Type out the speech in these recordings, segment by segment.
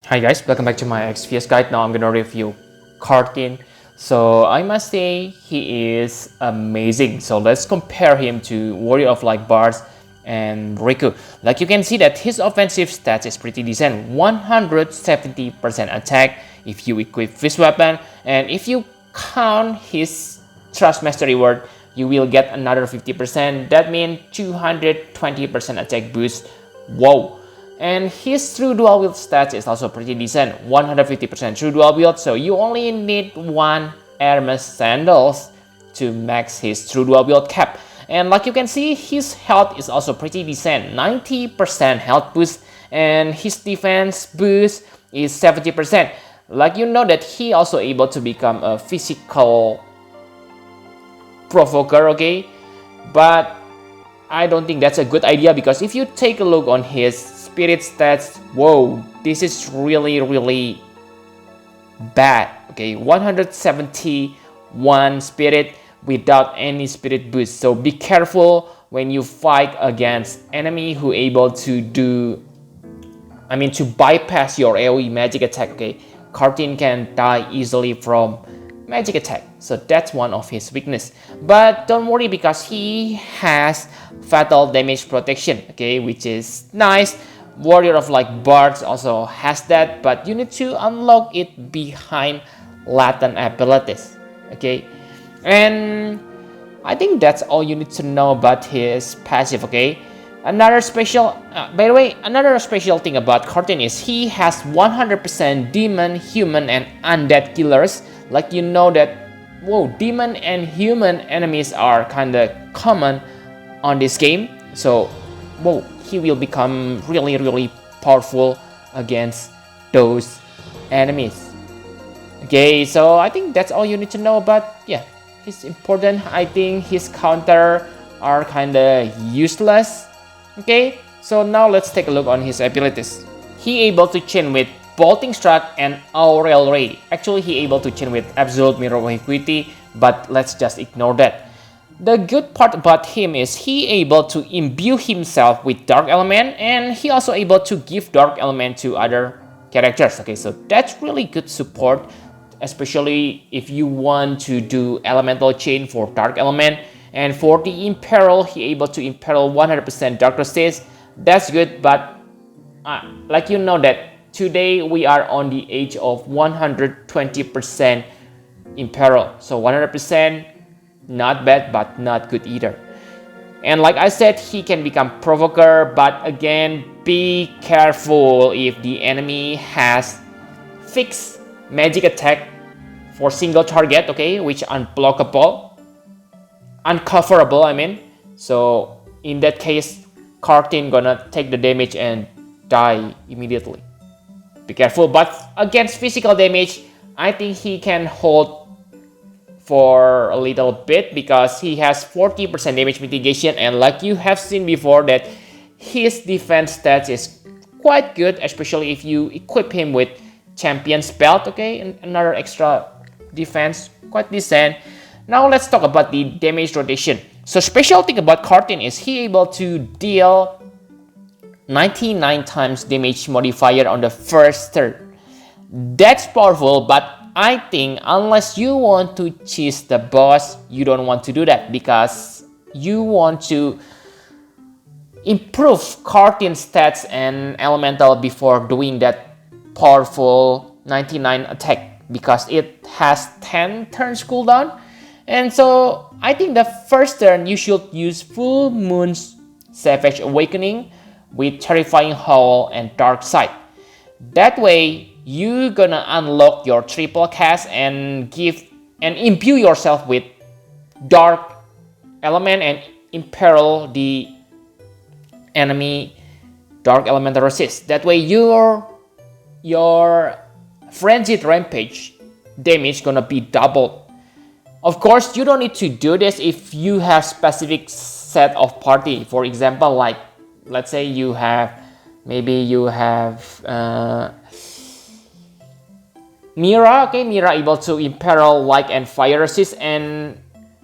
Hi guys, welcome back to my XPS guide. Now I'm gonna review Karten. So I must say he is amazing. So let's compare him to Warrior of Light Bards and Riku. Like you can see that his offensive stats is pretty decent. 170% attack if you equip this weapon, and if you count his Trust Mastery word, you will get another 50%. That means 220% attack boost. Whoa! And his true dual wield stats is also pretty decent, 150% true dual wield, so you only need one Hermes sandals to max his true dual wield cap. And like you can see, his health is also pretty decent, 90% health boost, and his defense boost is 70%. Like you know that he also able to become a physical provoker, okay? But I don't think that's a good idea, because if you take a look on his spirit stats, whoa, this is really bad. Okay, 171 spirit without any spirit boost, so be careful when you fight against enemy who able to to bypass your AoE magic attack. Okay, Karten can die easily from magic attack, so that's one of his weakness. But don't worry, because he has fatal damage protection, okay, which is nice. Warrior of Light Bards also has that, but you need to unlock it behind latent abilities, okay? And I think that's all you need to know about his passive, okay? Another special thing about Karten is he has 100% demon, human, and undead killers. Like you know that, whoa, demon and human enemies are kinda common on this game, so whoa, he will become really powerful against those enemies. Okay, so I think that's all you need to know about. Yeah, he's important. I think his counter are kinda useless. Okay, so now let's take a look on his abilities. He able to chain with Bolting Strike and Aurel Ray. Actually, he able to chain with Absolute Mirror of Equity, but let's just ignore that. The good part about him is he able to imbue himself with Dark Element, and he also able to give Dark Element to other characters. Okay, so that's really good support, especially if you want to do Elemental Chain for Dark Element. And for the Imperil, he able to Imperil 100% Dark Resist. That's good, but like you know that today we are on the age of 120% Imperil, so 100%. Not bad, but not good either. And like I said, he can become Provoker, but again, be careful if the enemy has fixed magic attack for single target, okay, which uncoverable, I mean. So in that case, Karten gonna take the damage and die immediately. Be careful, but against physical damage, I think he can hold for a little bit, because he has 40% damage mitigation, and like you have seen before that his defense stats is quite good, especially if you equip him with Champion's Belt, okay, and another extra defense, quite decent. Now let's talk about the damage rotation. So special thing about Karten is he able to deal 99 times damage modifier on the first turn. That's powerful, but I think unless you want to cheese the boss, you don't want to do that, because you want to improve Karten stats and elemental before doing that powerful 99 attack, because it has 10 turns cooldown. And so I think the first turn you should use Full Moon's Savage Awakening with Terrifying Howl and Dark Sight. That way you're gonna unlock your triple cast and imbue yourself with Dark Element and imperil the enemy Dark Elemental Resist. That way your Frenzied Rampage damage gonna be doubled. Of course, you don't need to do this if you have specific set of party. For example, like let's say you have Mira, okay, Mira able to imperil like and fire resist, and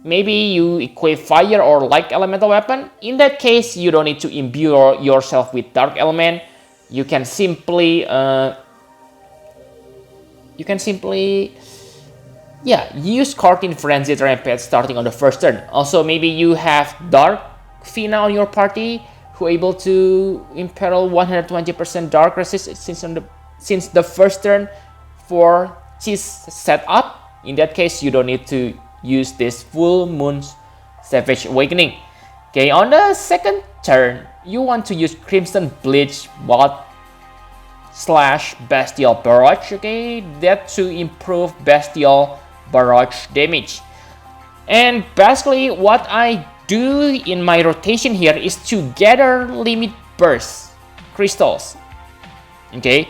maybe you equip fire or like elemental weapon. In that case, you don't need to imbue yourself with dark element. You can simply you can simply use Karten Frenzied Rampage starting on the first turn. Also, maybe you have Dark Fina on your party who able to imperil 120% Dark Resist since the first turn for Cheese setup. In that case, you don't need to use this Full Moon Savage Awakening. Okay, on the second turn, you want to use Crimson Bleach bot / Bestial Barrage, okay, that to improve Bestial Barrage damage. And basically what I do in my rotation here is to gather Limit Burst crystals. Okay,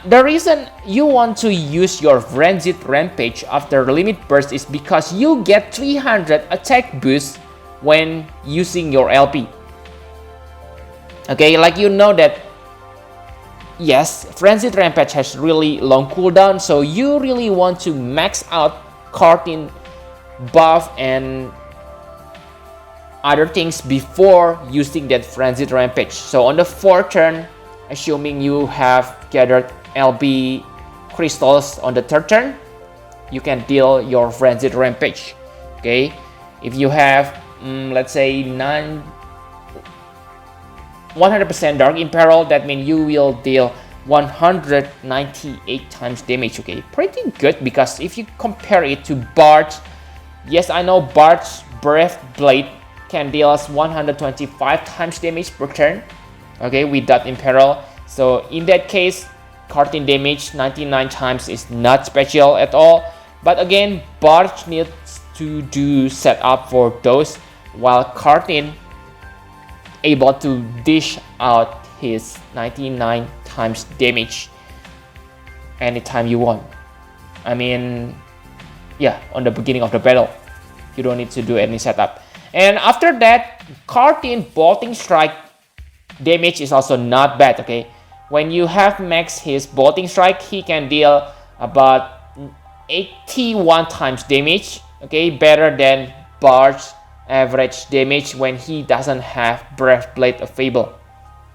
the reason you want to use your Frenzied Rampage after Limit Burst is because you get 300 attack boost when using your LP. Okay, like you know that yes, Frenzied Rampage has really long cooldown, so you really want to max out Karten buff and other things before using that Frenzied Rampage. So on the fourth turn, assuming you have gathered LB crystals on the third turn, you can deal your Frenzied Rampage. Okay, if you have let's say 100% Dark Imperil, that means you will deal 198 times damage. Okay, pretty good, because if you compare it to Bard's, yes, I know Bard's Breath Blade can deal us 125 times damage per turn, okay, with that Imperil. So in that case, Karten damage 99 times is not special at all. But again, Bard needs to do setup for those, while Karten able to dish out his 99 times damage anytime you want. I mean, yeah, on the beginning of the battle, you don't need to do any setup. And after that, Karten Bolting Strike damage is also not bad, okay? When you have max his Bolting Strike, he can deal about 81 times damage, okay? Better than Bard's average damage when he doesn't have Breath Blade available.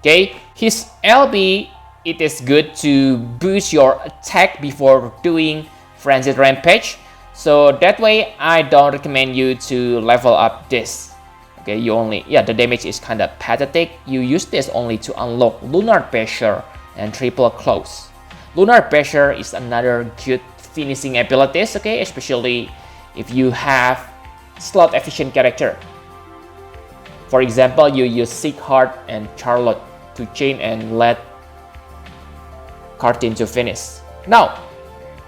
Okay, his LB, it is good to boost your attack before doing Frenzied Rampage. So that way, I don't recommend you to level up this. Okay, you only, the damage is kind of pathetic. You use this only to unlock Lunar Basher and Triple Close. Lunar Basher is another good finishing abilities, okay, especially if you have slot efficient character. For example, you use Siegheart and Charlotte to chain and let Karten to finish. Now,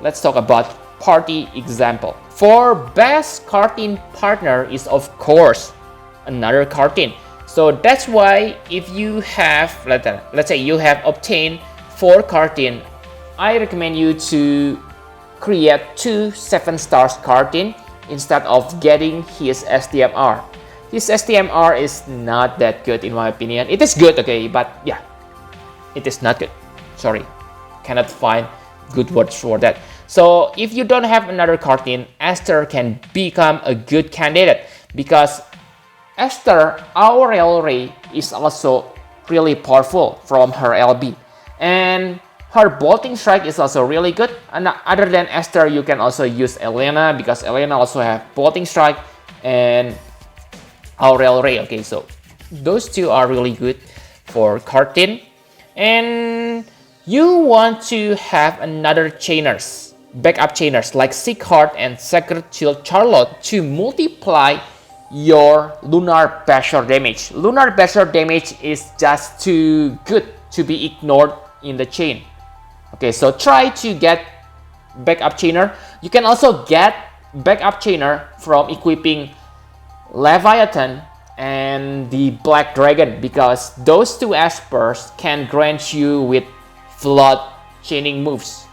let's talk about party example. For best Karten partner is of course another Karten. So that's why if you have, let's say you have obtained 4 Karten, I recommend you to create 2 7-star Karten instead of getting his STMR. His STMR is not that good in my opinion. It is good, okay, but yeah, it is not good. Sorry, cannot find good words for that. So if you don't have another Karten, Esther can become a good candidate, because Esther Aurel Ray is also really powerful from her LB, and her Bolting Strike is also really good. And other than Esther, you can also use Elena, because Elena also have Bolting Strike and Aurel Ray. Okay, so those two are really good for Karten. And you want to have another chainers, backup chainers like Siegheart and Sacred Shield Charlotte to multiply your Lunar Basher damage. Lunar Basher damage is just too good to be ignored in the chain. Okay, so try to get backup chainer. You can also get backup chainer from equipping Leviathan and the Black Dragon, because those 2 espers can grant you with flood chaining moves.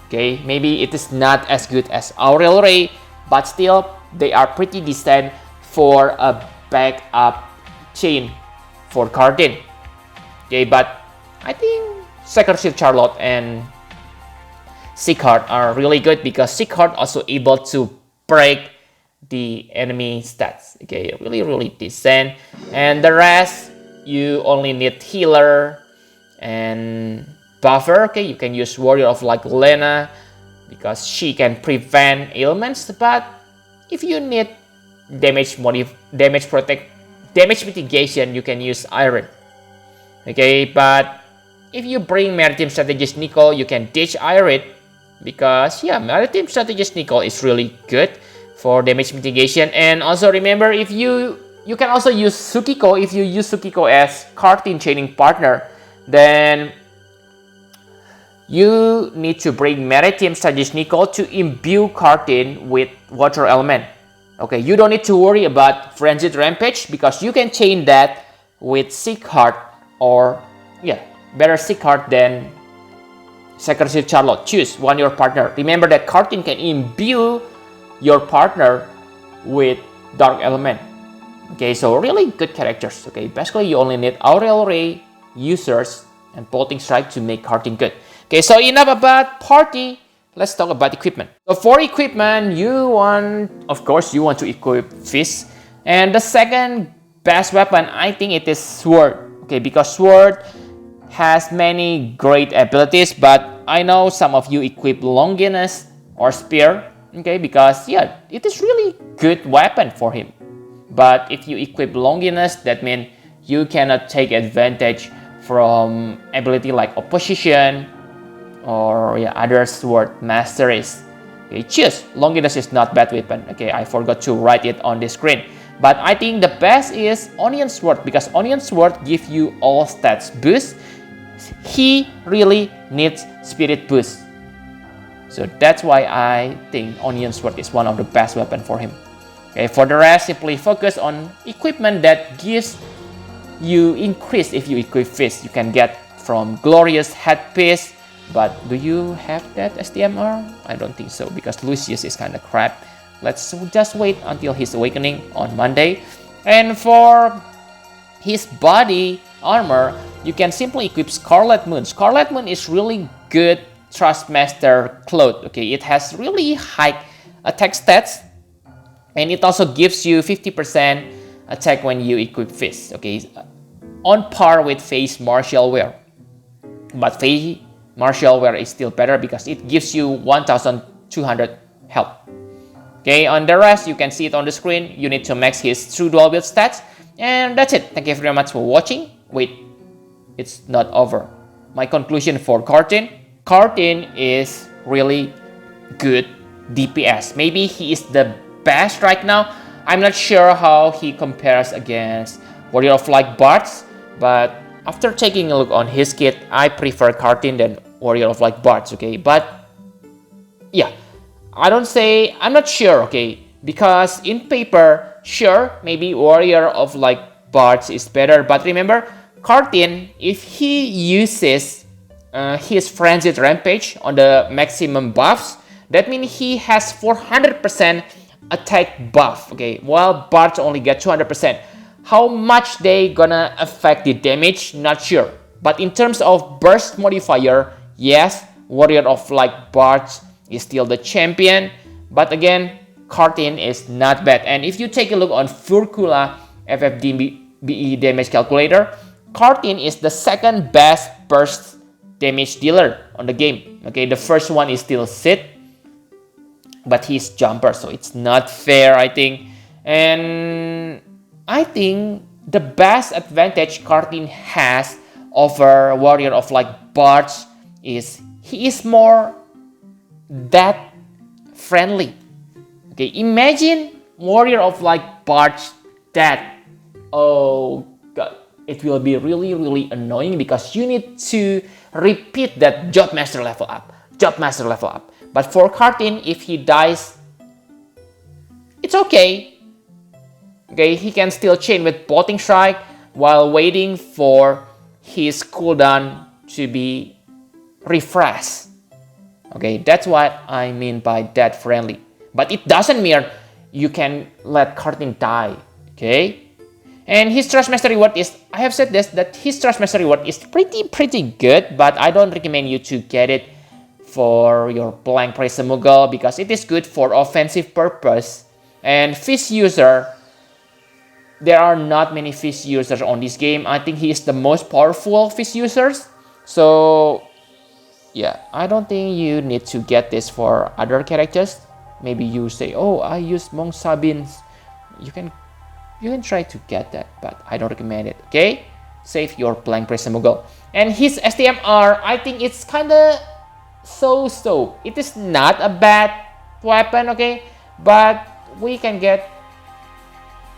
Okay, maybe it is not as good as Aurel Ray, but still they are pretty decent for a backup chain for Karten. Okay, but I think Sacred Shield Charlotte and Siegheart are really good, because Siegheart also able to break the enemy stats. Okay, really decent. And the rest, you only need healer and buffer. Okay, you can use warrior of like Lena, because she can prevent ailments. But if you need damage mitigation, you can use iron. Okay, but if you bring Maritime Strategist Nicole, you can ditch iron, because yeah, Maritime Strategist Nicole is really good for damage mitigation. And also remember, if you can also use Sukiko. If you use Sukiko as Karten chaining partner, then you need to bring Maritime Strategist Nicole to imbue Karten with water element. Okay, you don't need to worry about Frenzied Rampage, because you can chain that with Sick Heart, or yeah, better Sick Heart than Secretive Charlotte. Choose one your partner. Remember that Karten can imbue your partner with Dark Element. Okay, so really good characters. Okay, basically you only need Aurel Ray users and Bolting Strike to make Karten good. Okay, so enough about party. Let's talk about equipment. So for equipment, of course, you want to equip Fist. And the second best weapon, I think it is Sword. Okay, because Sword has many great abilities, but I know some of you equip Longinus or Spear. Okay, because yeah, it is really good weapon for him. But if you equip Longinus, that means you cannot take advantage from ability like Opposition or yeah, other sword masteries. Okay, choose. Longinus is not bad weapon. Okay, I forgot to write it on the screen. But I think the best is Onion Sword, because Onion Sword gives you all stats boost. He really needs spirit boost. So that's why I think Onion Sword is one of the best weapon for him. Okay, for the rest, simply focus on equipment that gives you increase. If you equip Fist, you can get from Glorious Headpiece. But do you have that SDMR? I don't think so, because Lucius is kind of crap. Let's just wait until his awakening on Monday. And for his body armor, you can simply equip Scarlet Moon. Scarlet Moon is really good Trustmaster cloth. Okay, it has really high attack stats, and it also gives you 50% attack when you equip Fist. Okay, on par with Face Martial Wear. But Face Martial Wear is still better because it gives you 1200 health. Okay, on the rest, you can see it on the screen. You need to max his true dual wield stats. And that's it. Thank you very much for watching. Wait, it's not over. My conclusion for Karten. Karten is really good DPS. Maybe he is the best right now. I'm not sure how he compares against Warrior of Light Bards, but after taking a look on his kit, I prefer Karten than Warrior of Light Bards, okay? But yeah, I'm not sure, okay? Because in paper, sure, maybe Warrior of Light Bards is better, but remember, Karten, if he uses his Frenzied Rampage on the maximum buffs, that means he has 400% attack buff, okay? While Bards only get 200%. How much they gonna affect the damage? Not sure. But in terms of burst modifier, yes, Warrior of Light Bards is still the champion. But again, Karten is not bad. And if you take a look on Furcula FFBE damage calculator, Karten is the second best burst damage dealer on the game. Okay, the first one is still Sid, but he's Jumper, so it's not fair, I think. And I think the best advantage Karten has over Warrior of Light Bards is he is more that friendly. Okay, imagine Warrior of Light Bards that, oh god, it will be really, really annoying because you need to repeat that Job Master level up. But for Karten, if he dies, it's okay. Okay, he can still chain with Bolting Strike while waiting for his cooldown to be refreshed. Okay, that's what I mean by that friendly. But it doesn't mean you can let Karten die. Okay? And his Trust Master reward is, I have said this, that his Trust Master reward is pretty good, but I don't recommend you to get it for your blank Praise Moogle because it is good for offensive purpose. And Fist user, there are not many Fist users on this game. I think he is the most powerful Fist users. So yeah, I don't think you need to get this for other characters. Maybe you say, oh, I use Monk Sabins. You can try to get that, but I don't recommend it. Okay, save your blank pressure mogul. And his STMR, I think it's kind of so. It is not a bad weapon, okay, but we can get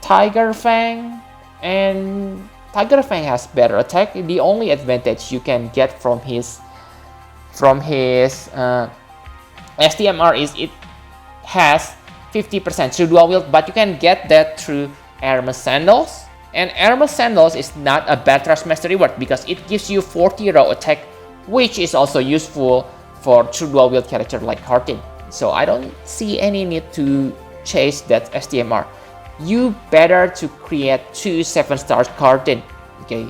Tiger Fang, and Tiger Fang has better attack. The only advantage you can get from his STMR is it has 50% through dual wield, but you can get that through Armor Sandals. And Armor Sandals is not a bad Thrustmaster reward because it gives you 40 raw attack, which is also useful for true dual wield character like Karten. So I don't see any need to chase that STMR. You better to create 2 7-star Karten. Okay,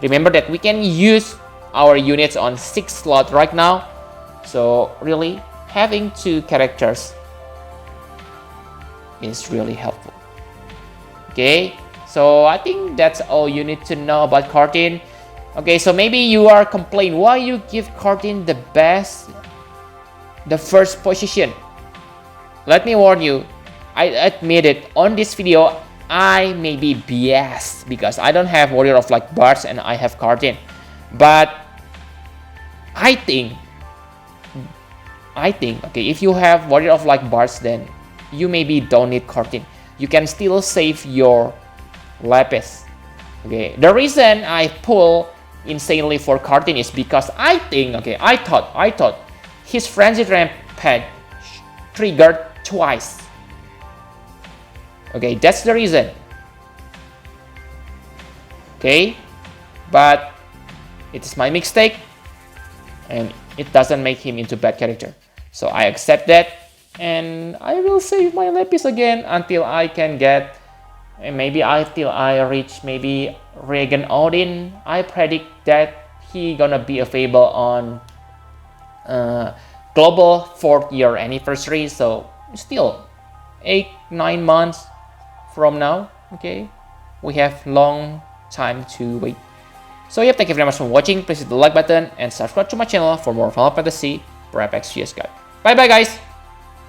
remember that we can use our units on 6 slot right now. So really, having 2 characters is really helpful. Okay, so I think that's all you need to know about Karten. Okay, so maybe you are complaining why you give Karten the first position. Let me warn you, I admit it, on this video I may be biased because I don't have Warrior of Light Bards and I have Karten. But I think okay, if you have Warrior of Light Bards, then you maybe don't need Karten. You can still save your Lapis. Okay, the reason I pull insanely for Karten is because I think, okay, I thought his Frenzied Rampage triggered twice. Okay, that's the reason. Okay, but it is my mistake and it doesn't make him into bad character. So I accept that and I will save my Lapis again until I can get, maybe until I reach maybe Regan Odin. I predict that he gonna be available on global 4th year anniversary. So still 8-9 months from now. Okay, we have long time to wait. So yeah, thank you very much for watching. Please hit the like button and subscribe to my channel for more Final Fantasy Prep XGS guide. Bye bye guys.